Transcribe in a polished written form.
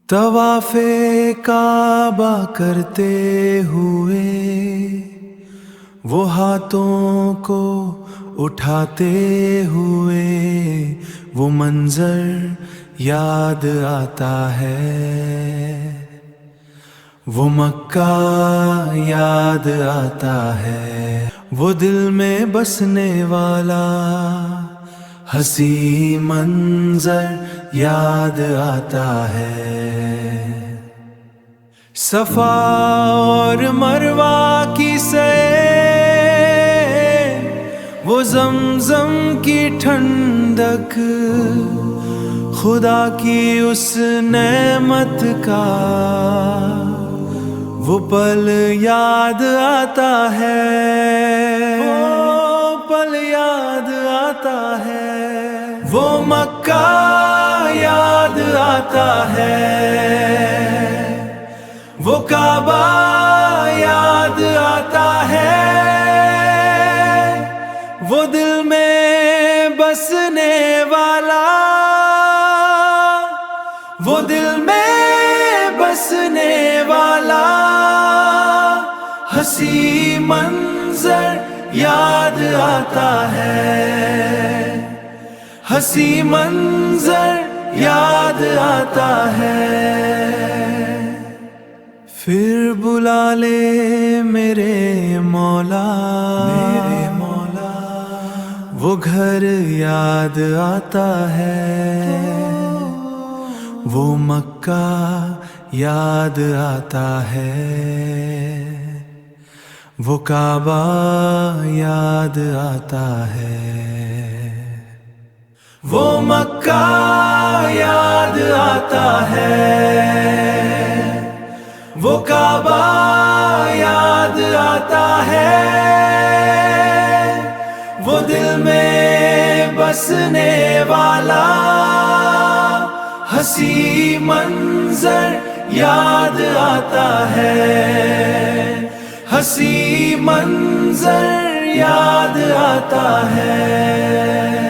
طوافِ کعبہ کرتے ہوئے وہ ہاتھوں کو اٹھاتے ہوئے وہ منظر یاد آتا ہے، وہ مکہ یاد آتا ہے، وہ دل میں بسنے والا حسین منظر یاد آتا ہے۔ صفا اور مروہ کی سیر، وہ زمزم کی ٹھنڈک، خدا کی اس نعمت کا وہ پل یاد آتا ہے، وہ پل یاد آتا ہے، وہ مکہ یاد آتا ہے، وہ کعبہ یاد آتا ہے، وہ دل میں بسنے والا، وہ دل میں بسنے والا حسین منظر یاد آتا ہے، حسین منظر یاد آتا ہے۔ پھر بلا لے میرے مولا، میرے مولا، وہ گھر یاد آتا ہے، وہ مکہ یاد آتا ہے، وہ کعبہ یاد آتا ہے، وہ مکہ یاد آتا ہے، وہ کعبہ یاد آتا ہے، وہ دل میں بسنے والا حسین منظر یاد آتا ہے، حسین منظر یاد آتا ہے۔